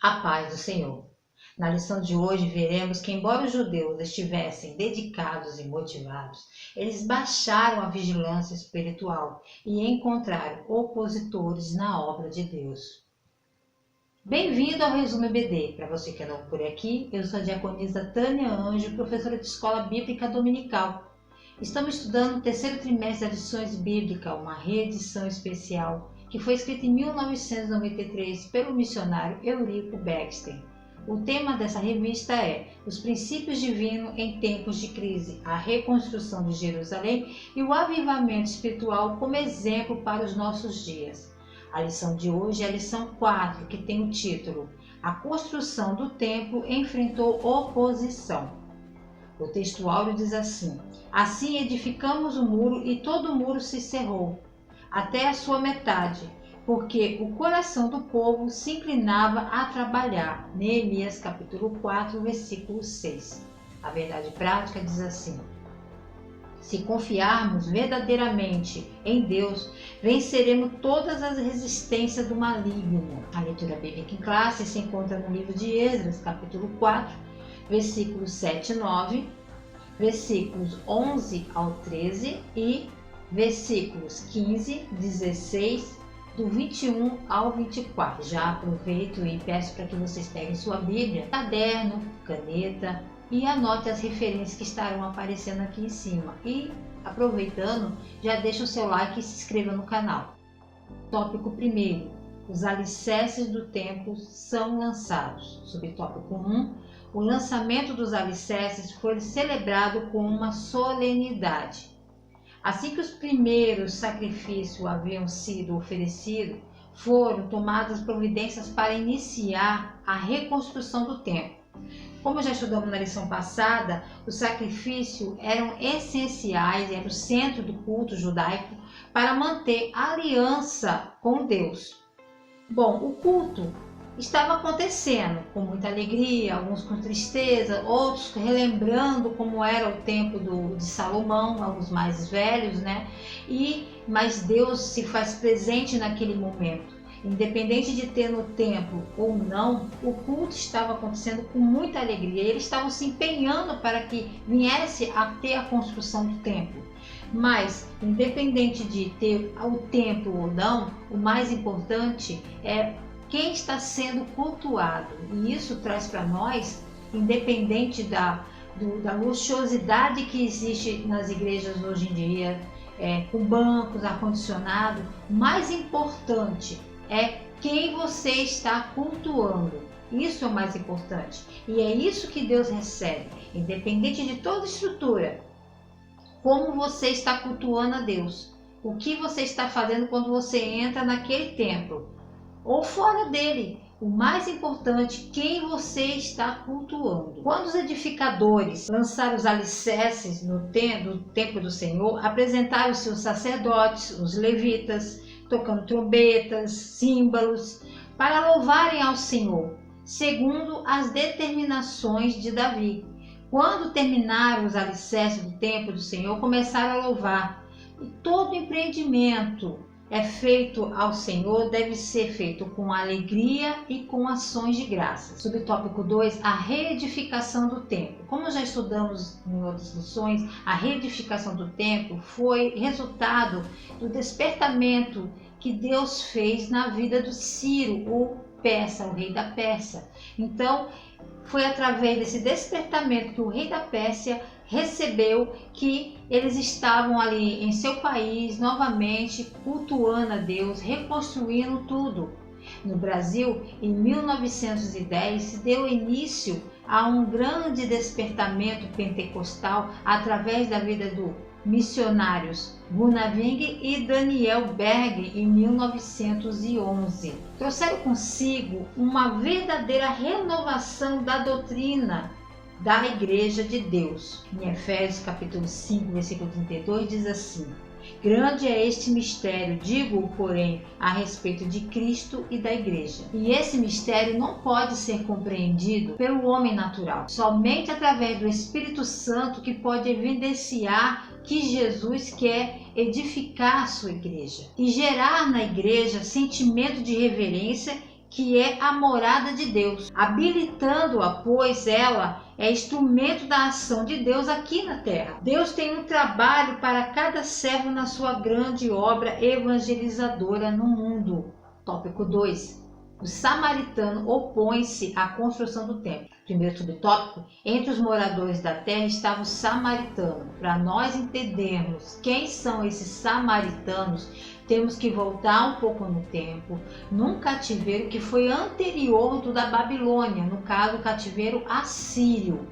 A paz do Senhor. Na lição de hoje veremos que, embora os judeus estivessem dedicados e motivados, eles baixaram a vigilância espiritual e encontraram opositores na obra de Deus. Bem-vindo ao Resumo EBD. Para você que é novo por aqui, eu sou a diaconisa Tânia Anjo, professora de Escola Bíblica Dominical. Estamos estudando o terceiro trimestre das lições bíblicas, uma reedição especial que foi escrita em 1993 pelo missionário Eurico Baxter. O tema dessa revista é Os Princípios Divinos em Tempos de Crise, a reconstrução de Jerusalém e o avivamento espiritual como exemplo para os nossos dias. A lição de hoje é a lição 4, que tem o título A construção do templo enfrentou oposição. O texto áureo diz assim: Assim edificamos o muro e todo o muro se cerrou, até a sua metade, porque o coração do povo se inclinava a trabalhar. Neemias capítulo 4, versículo 6. A verdade prática diz assim: Se confiarmos verdadeiramente em Deus, venceremos todas as resistências do maligno. A leitura bíblica em classe se encontra no livro de Esdras, capítulo 4, versículos 7 e 9, versículos 11 ao 13 e versículos 15, 16, do 21 ao 24. Já aproveito e peço para que vocês peguem sua Bíblia, caderno, caneta e anote as referências que estarão aparecendo aqui em cima. E, aproveitando, já deixa o seu like e se inscreva no canal. Tópico 1. Os alicerces do templo são lançados. Subtópico 1. O lançamento dos alicerces foi celebrado com uma solenidade. Assim que os primeiros sacrifícios haviam sido oferecidos, foram tomadas providências para iniciar a reconstrução do templo. Como já estudamos na lição passada, os sacrifícios eram essenciais, era o centro do culto judaico para manter a aliança com Deus. Bom, o culto estava acontecendo com muita alegria, alguns com tristeza, outros relembrando como era o tempo de Salomão, os mais velhos, né? Mas Deus se faz presente naquele momento. Independente de ter no templo ou não, o culto estava acontecendo com muita alegria. Eles estavam se empenhando para que viesse a ter a construção do templo. Mas, independente de ter o templo ou não, o mais importante é quem está sendo cultuado. E isso traz para nós, independente da luxuosidade que existe nas igrejas hoje em dia, com bancos, ar-condicionado, o mais importante é quem você está cultuando. Isso é o mais importante. E é isso que Deus recebe, independente de toda estrutura. Como você está cultuando a Deus. O que você está fazendo quando você entra naquele templo ou fora dele. O mais importante, quem você está cultuando. Quando os edificadores lançaram os alicerces do templo do Senhor, apresentaram os seus sacerdotes, os levitas, tocando trombetas, símbolos, para louvarem ao Senhor, segundo as determinações de Davi. Quando terminaram os alicerces do templo do Senhor, começaram a louvar. E todo empreendimento feito ao Senhor deve ser feito com alegria e com ações de graça. Subtópico 2, a reedificação do templo. Como já estudamos em outras lições, a reedificação do templo foi resultado do despertamento que Deus fez na vida do Ciro, o persa, o rei da Pérsia. Então, foi através desse despertamento que o rei da Pérsia recebeu que eles estavam ali em seu país novamente cultuando a Deus, reconstruindo tudo. No Brasil, em 1910, se deu início a um grande despertamento pentecostal através da vida dos missionários Gunaving e Daniel Berg em 1911. Trouxeram consigo uma verdadeira renovação da doutrina da Igreja de Deus. Em Efésios capítulo 5, versículo 32 diz assim: Grande é este mistério, digo, porém, a respeito de Cristo e da Igreja. E esse mistério não pode ser compreendido pelo homem natural. Somente através do Espírito Santo que pode evidenciar que Jesus quer edificar a sua igreja e gerar na igreja sentimento de reverência que é a morada de Deus, habilitando-a, pois ela é instrumento da ação de Deus aqui na terra. Deus tem um trabalho para cada servo na sua grande obra evangelizadora no mundo. Tópico 2. O samaritano opõe-se à construção do templo. Primeiro subtópico, entre os moradores da terra estava o samaritano. Para nós entendermos quem são esses samaritanos, temos que voltar um pouco no tempo, num cativeiro que foi anterior do da Babilônia, no caso o cativeiro assírio.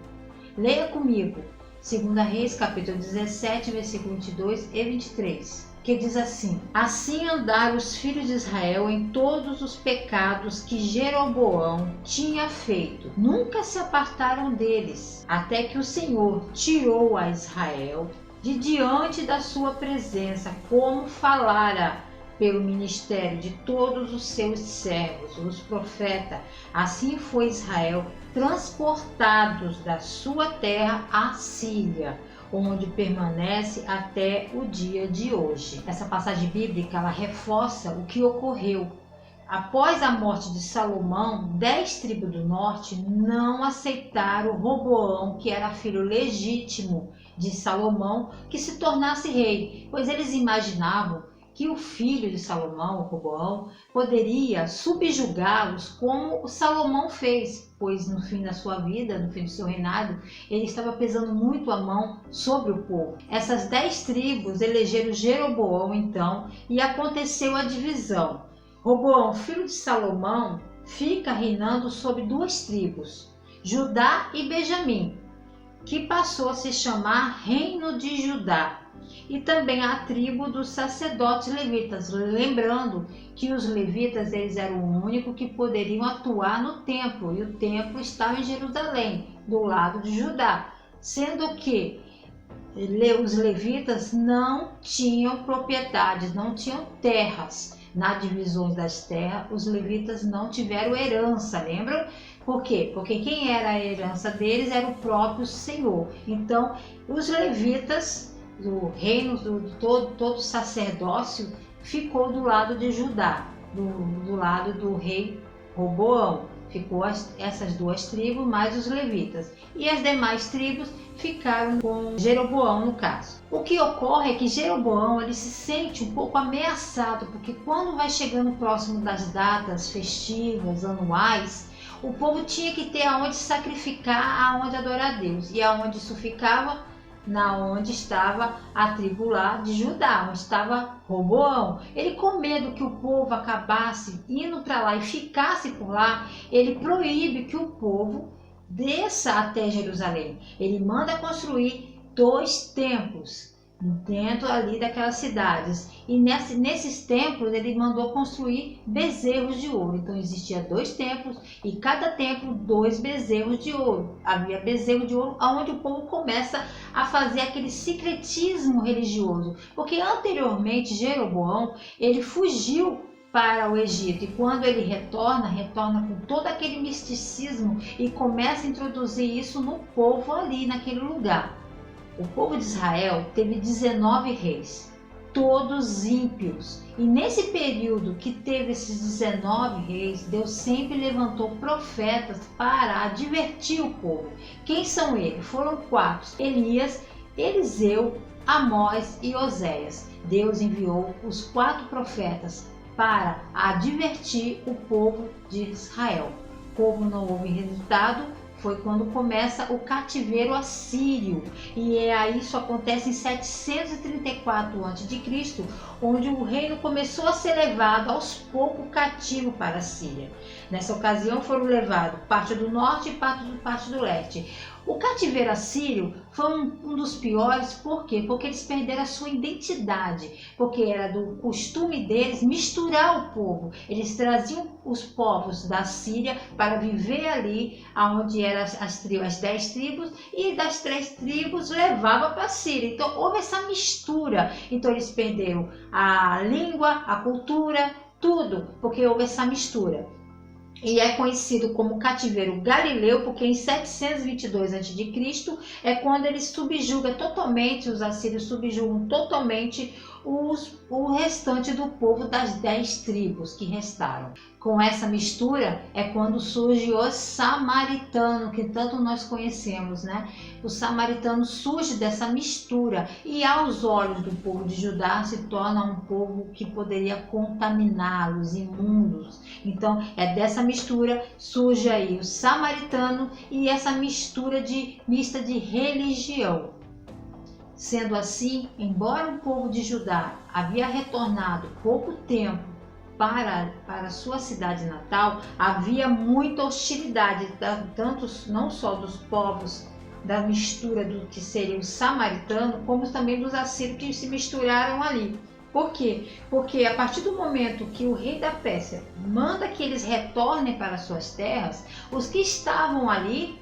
Leia comigo, 2 Reis, capítulo 17, versículo 22 e 23. Que diz assim: assim andaram os filhos de Israel em todos os pecados que Jeroboão tinha feito. Nunca se apartaram deles, até que o Senhor tirou a Israel de diante da sua presença, como falara pelo ministério de todos os seus servos, os profetas. Assim foi Israel transportados da sua terra à Síria, onde permanece até o dia de hoje. Essa passagem bíblica, ela reforça o que ocorreu. Após a morte de Salomão, 10 tribos do norte não aceitaram Roboão, que era filho legítimo de Salomão, que se tornasse rei, pois eles imaginavam que o filho de Salomão, Roboão, poderia subjugá-los como o Salomão fez, pois no fim da sua vida, no fim do seu reinado, ele estava pesando muito a mão sobre o povo. Essas 10 tribos elegeram Jeroboão então, e aconteceu a divisão. Roboão, filho de Salomão, fica reinando sobre 2 tribos, Judá e Benjamim, que passou a se chamar Reino de Judá, e também a tribo dos sacerdotes levitas, lembrando que os levitas eles eram o único que poderiam atuar no templo, e o templo estava em Jerusalém, do lado de Judá, sendo que os levitas não tinham propriedades, não tinham terras. Na divisão das terras, os levitas não tiveram herança, lembram? Por quê? Porque quem era a herança deles era o próprio Senhor. Então, os levitas do reino, todo sacerdócio, ficou do lado de Judá, do lado do rei Roboão. Ficou essas 2 tribos, mais os levitas. E as demais tribos ficaram com Jeroboão, no caso. O que ocorre é que Jeroboão ele se sente um pouco ameaçado, porque quando vai chegando próximo das datas festivas, anuais, o povo tinha que ter aonde sacrificar, aonde adorar a Deus. E aonde isso ficava? Onde estava a tribo lá de Judá, onde estava Roboão. Ele, com medo que o povo acabasse indo para lá e ficasse por lá, ele proíbe que o povo desça até Jerusalém. Ele manda construir 2 templos dentro ali daquelas cidades, e nesses templos ele mandou construir bezerros de ouro. Então existia 2 templos e cada templo 2 bezerros de ouro. Havia bezerro de ouro onde o povo começa a fazer aquele secretismo religioso, porque anteriormente Jeroboão ele fugiu para o Egito, e quando ele retorna com todo aquele misticismo e começa a introduzir isso no povo ali naquele lugar. O povo de Israel teve 19 reis, todos ímpios. E nesse período que teve esses 19 reis, Deus sempre levantou profetas para advertir o povo. Quem são eles? Foram 4: Elias, Eliseu, Amós e Oséias. Deus enviou os 4 profetas para advertir o povo de Israel. Como não houve resultado, foi quando começa o cativeiro assírio, e aí isso acontece em 734 a.C., onde o reino começou a ser levado aos poucos cativo para a Síria. Nessa ocasião foram levados parte do norte e parte do leste. O cativeiro assírio foi um dos piores, por quê? Porque eles perderam a sua identidade, porque era do costume deles misturar o povo. Eles traziam os povos da Síria para viver ali, onde eram as 10 tribos, e das 3 tribos levava para a Síria. Então houve essa mistura, então eles perderam a língua, a cultura, tudo, porque houve essa mistura. E é conhecido como cativeiro galileu, porque em 722 a.C. é quando eles subjugam totalmente, os assírios subjugam totalmente o restante do povo das 10 tribos que restaram. Com essa mistura é quando surge o samaritano, que tanto nós conhecemos, né? O samaritano surge dessa mistura e aos olhos do povo de Judá se torna um povo que poderia contaminá-los, imundos. Então é dessa mistura surge aí o samaritano e essa mistura mista de religião. Sendo assim, embora o povo de Judá havia retornado pouco tempo para sua cidade natal, havia muita hostilidade, tanto não só dos povos da mistura do que seria o samaritano, como também dos assírios que se misturaram ali. Por quê? Porque a partir do momento que o rei da Pérsia manda que eles retornem para suas terras, os que estavam ali,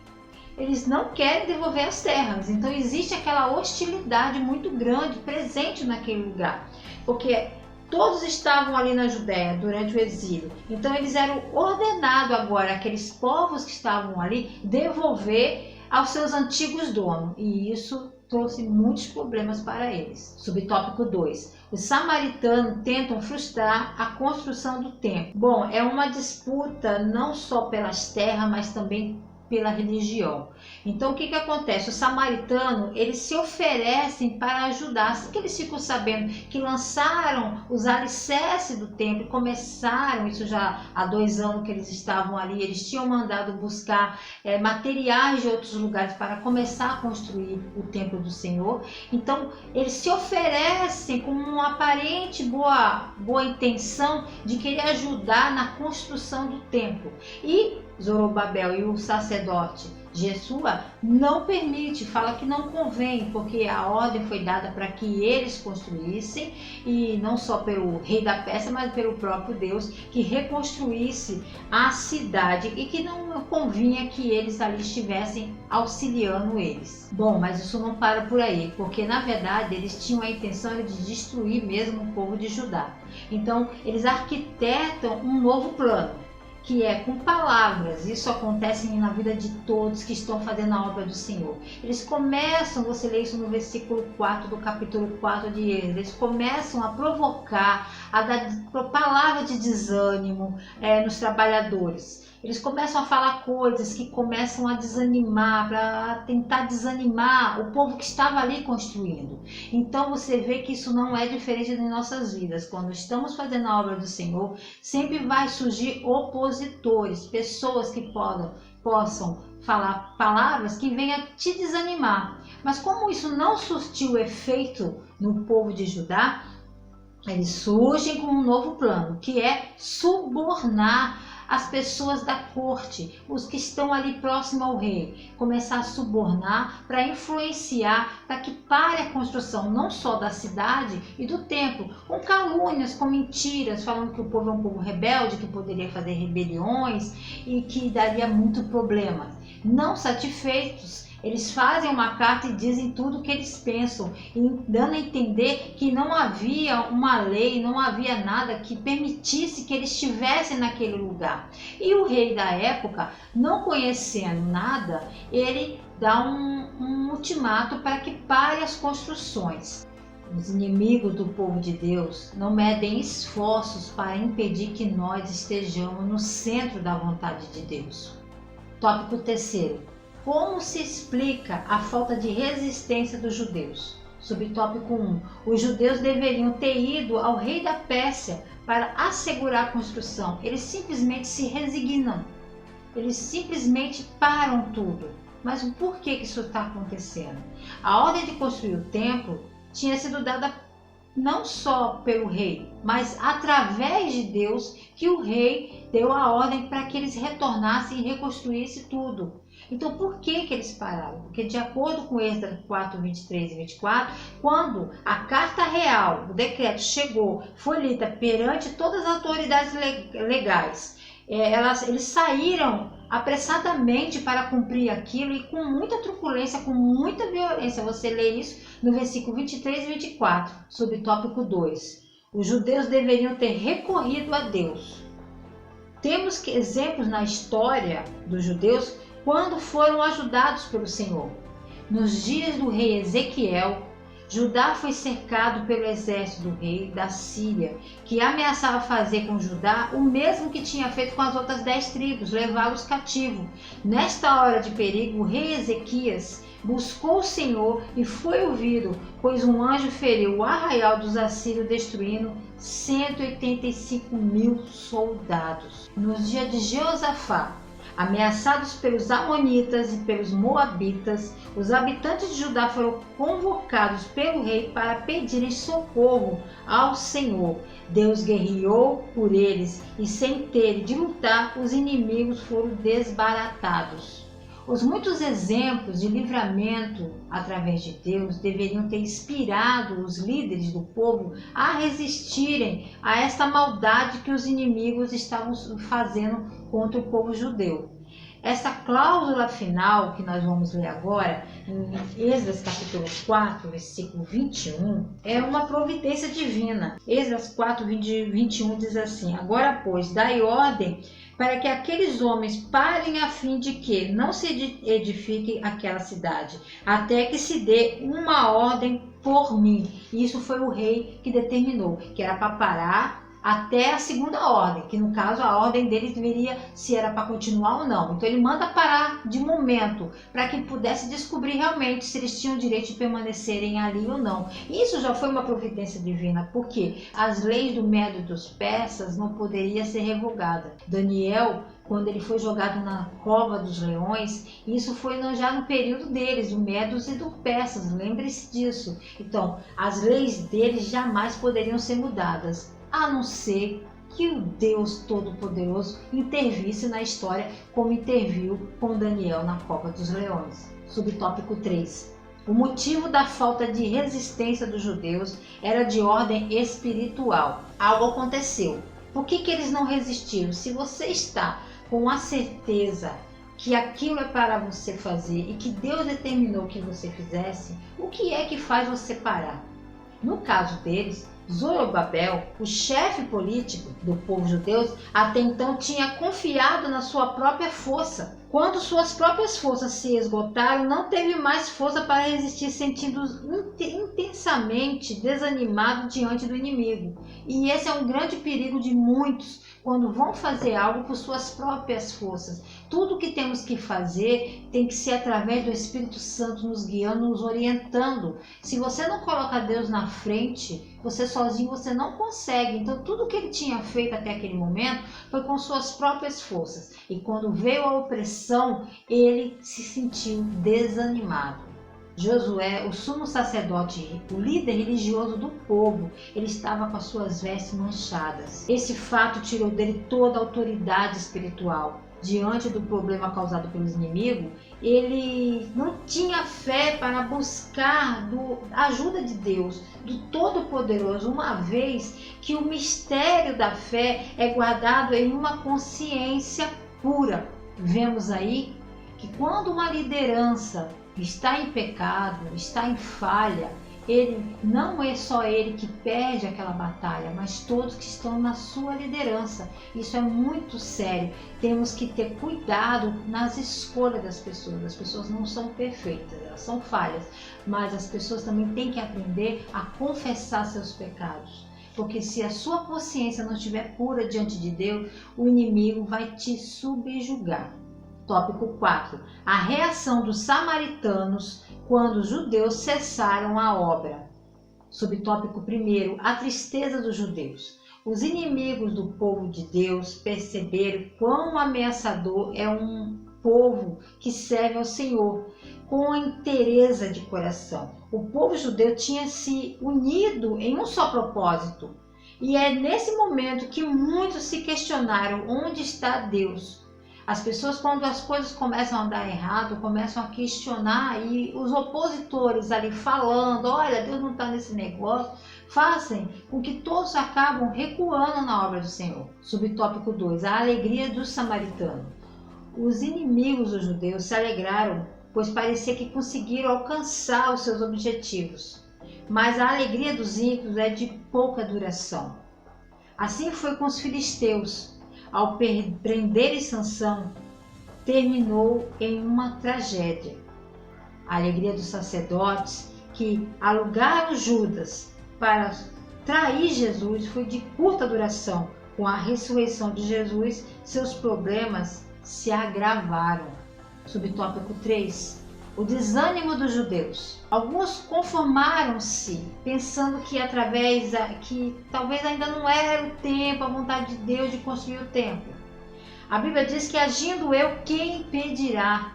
eles não querem devolver as terras. Então existe aquela hostilidade muito grande presente naquele lugar, porque todos estavam ali na Judéia durante o exílio. Então eles eram ordenados agora, aqueles povos que estavam ali, devolver aos seus antigos donos. E isso trouxe muitos problemas para eles. Subtópico 2. Os samaritanos tentam frustrar a construção do templo. Bom, é uma disputa não só pelas terras, mas também pela religião. Então o que acontece? Os samaritanos, eles se oferecem para ajudar. Assim que eles ficam sabendo que lançaram os alicerces do templo, começaram, isso já há 2 anos que eles estavam ali, eles tinham mandado buscar materiais de outros lugares para começar a construir o templo do Senhor. Então eles se oferecem com uma aparente boa intenção de querer ajudar na construção do templo. E Zorobabel e o sacerdote Jesua não permite, fala que não convém, porque a ordem foi dada para que eles construíssem, e não só pelo rei da Pérsia, mas pelo próprio Deus, que reconstruísse a cidade, e que não convinha que eles ali estivessem auxiliando eles. Bom, mas isso não para por aí, porque na verdade eles tinham a intenção de destruir mesmo o povo de Judá. Então eles arquitetam um novo plano, que é com palavras. Isso acontece na vida de todos que estão fazendo a obra do Senhor. Eles começam, você lê isso no versículo 4 do capítulo 4 de Êxodo, eles começam a provocar, a dar palavras de desânimo nos trabalhadores. Eles começam a falar coisas que começam a desanimar, para tentar desanimar o povo que estava ali construindo. Então você vê que isso não é diferente em nossas vidas. Quando estamos fazendo a obra do Senhor, sempre vai surgir opositores, pessoas que possam falar palavras que venham te desanimar. Mas como isso não surtiu efeito no povo de Judá, eles surgem com um novo plano, que é subornar as pessoas da corte, os que estão ali próximo ao rei, começar a subornar para influenciar, para que pare a construção não só da cidade e do templo, com calúnias, com mentiras, falando que o povo é um povo rebelde, que poderia fazer rebeliões e que daria muito problema. Não satisfeitos, eles fazem uma carta e dizem tudo o que eles pensam, dando a entender que não havia uma lei, não havia nada que permitisse que eles estivessem naquele lugar. E o rei da época, não conhecendo nada, ele dá um ultimato para que pare as construções. Os inimigos do povo de Deus não medem esforços para impedir que nós estejamos no centro da vontade de Deus. Tópico 3. Como se explica a falta de resistência dos judeus? Subtópico 1. Os judeus deveriam ter ido ao rei da Pérsia para assegurar a construção. Eles simplesmente se resignam. Eles simplesmente param tudo. Mas por que isso está acontecendo? A ordem de construir o templo tinha sido dada não só pelo rei, mas através de Deus, que o rei deu a ordem para que eles retornassem e reconstruíssem tudo. Então por que eles pararam? Porque de acordo com Êxodo 4, 23 e 24, quando a carta real, o decreto chegou, foi lida perante todas as autoridades legais, eles saíram apressadamente para cumprir aquilo e com muita truculência, com muita violência. Você lê isso no versículo 23 e 24, subtópico 2. Os judeus deveriam ter recorrido a Deus. Temos exemplos na história dos judeus quando foram ajudados pelo Senhor. Nos dias do rei Ezequiel, Judá foi cercado pelo exército do rei da Síria, que ameaçava fazer com Judá o mesmo que tinha feito com as outras 10 tribos, levá-los cativo. Nesta hora de perigo, o rei Ezequias buscou o Senhor e foi ouvido, pois um anjo feriu o arraial dos assírios, destruindo 185.000 soldados. Nos dias de Jeosafá, ameaçados pelos amonitas e pelos moabitas, os habitantes de Judá foram convocados pelo rei para pedirem socorro ao Senhor. Deus guerreou por eles e, sem terem de lutar, os inimigos foram desbaratados. Os muitos exemplos de livramento através de Deus deveriam ter inspirado os líderes do povo a resistirem a esta maldade que os inimigos estavam fazendo contra o povo judeu. Essa cláusula final que nós vamos ler agora, em Esdras capítulo 4, versículo 21, é uma providência divina. Esdras 4, 21 diz assim: agora, pois, dai ordem para que aqueles homens parem a fim de que não se edifique aquela cidade, até que se dê uma ordem por mim. E isso foi o rei que determinou, que era para parar até a segunda ordem, que no caso a ordem deles deveria se era para continuar ou não. Então ele manda parar de momento, para que pudesse descobrir realmente se eles tinham direito de permanecerem ali ou não. Isso já foi uma providência divina, porque as leis do Medo e dos persas não poderiam ser revogadas. Daniel, quando ele foi jogado na cova dos leões, isso foi já no período deles, do Medos e do Persas, lembre-se disso. Então, as leis deles jamais poderiam ser mudadas, a não ser que o Deus Todo-Poderoso intervisse na história, como interviu com Daniel na cova dos leões. Subtópico 3. O motivo da falta de resistência dos judeus era de ordem espiritual. Algo aconteceu. Por que eles não resistiram? Se você está com a certeza que aquilo é para você fazer e que Deus determinou que você fizesse, o que é que faz você parar? No caso deles, Zorobabel, o chefe político do povo judeu, até então tinha confiado na sua própria força. Quando suas próprias forças se esgotaram, não teve mais força para resistir, sentindo-se intensamente desanimado diante do inimigo. E esse é um grande perigo de muitos quando vão fazer algo por suas próprias forças. Tudo que temos que fazer tem que ser através do Espírito Santo nos guiando, nos orientando. Se você não coloca Deus na frente, você sozinho você não consegue. Então tudo que ele tinha feito até aquele momento foi com suas próprias forças. E quando veio a opressão, ele se sentiu desanimado. Josué, o sumo sacerdote, o líder religioso do povo, ele estava com as suas vestes manchadas. Esse fato tirou dele toda a autoridade espiritual. Diante do problema causado pelos inimigos, ele não tinha fé para buscar a ajuda de Deus, do Todo-Poderoso, uma vez que o mistério da fé é guardado em uma consciência pura. Vemos aí que quando uma liderança está em pecado, está em falha, não é só ele que perde aquela batalha, mas todos que estão na sua liderança. Isso é muito sério. Temos que ter cuidado nas escolhas das pessoas. As pessoas não são perfeitas, elas são falhas, mas as pessoas também têm que aprender a confessar seus pecados. Porque se a sua consciência não estiver pura diante de Deus, o inimigo vai te subjugar. Tópico 4. A reação dos samaritanos quando os judeus cessaram a obra. Subtópico 1. A tristeza dos judeus. Os inimigos do povo de Deus perceberam quão ameaçador é um povo que serve ao Senhor, com a inteireza de coração. O povo judeu tinha se unido em um só propósito. E é nesse momento que muitos se questionaram onde está Deus. As pessoas, quando as coisas começam a dar errado, começam a questionar, e os opositores ali falando, olha, Deus não está nesse negócio, fazem com que todos acabam recuando na obra do Senhor. Subtópico 2. A alegria dos samaritanos. Os inimigos dos judeus se alegraram, pois parecia que conseguiram alcançar os seus objetivos. Mas a alegria dos ímpios é de pouca duração. Assim foi com os filisteus. Ao prenderem Sansão, terminou em uma tragédia. A alegria dos sacerdotes, que alugaram Judas para trair Jesus foi de curta duração. Com a ressurreição de Jesus, seus problemas se agravaram. Subtópico 3. O desânimo dos judeus. Alguns conformaram-se, pensando que talvez ainda não era o tempo, a vontade de Deus de construir o templo. A Bíblia diz que agindo eu, quem impedirá?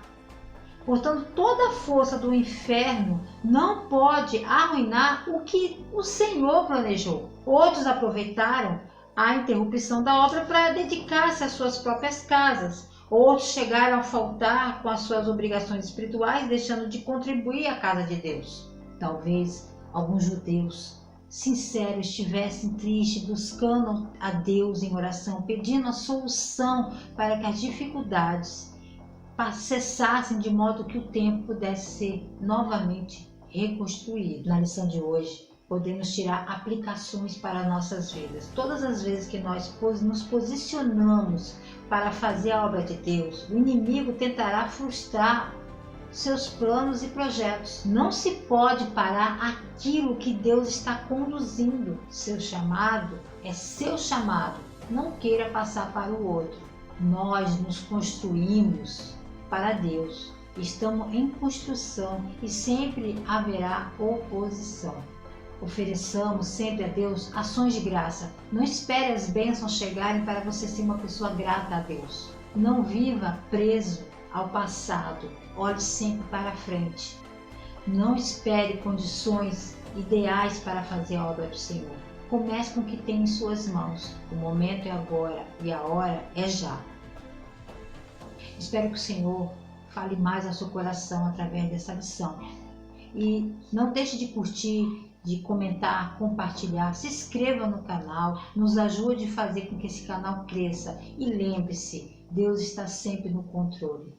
Portanto, toda a força do inferno não pode arruinar o que o Senhor planejou. Outros aproveitaram a interrupção da obra para dedicar-se às suas próprias casas. Outros chegaram a faltar com as suas obrigações espirituais, deixando de contribuir à casa de Deus. Talvez alguns judeus sinceros estivessem tristes, buscando a Deus em oração, pedindo a solução para que as dificuldades cessassem, de modo que o templo pudesse ser novamente reconstruído. Na lição de hoje, podemos tirar aplicações para nossas vidas. Todas as vezes que nós nos posicionamos para fazer a obra de Deus, o inimigo tentará frustrar seus planos e projetos. Não se pode parar aquilo que Deus está conduzindo. Seu chamado é seu chamado. Não queira passar para o outro. Nós nos construímos para Deus. Estamos em construção e sempre haverá oposição. Ofereçamos sempre a Deus ações de graça. Não espere as bênçãos chegarem para você ser uma pessoa grata a Deus. Não viva preso ao passado. Olhe sempre para frente. Não espere condições ideais para fazer a obra do Senhor. Comece com o que tem em suas mãos. O momento é agora e a hora é já. Espero que o Senhor fale mais ao seu coração através dessa lição. E não deixe de curtir, de comentar, compartilhar, se inscreva no canal, nos ajude a fazer com que esse canal cresça. E lembre-se, Deus está sempre no controle.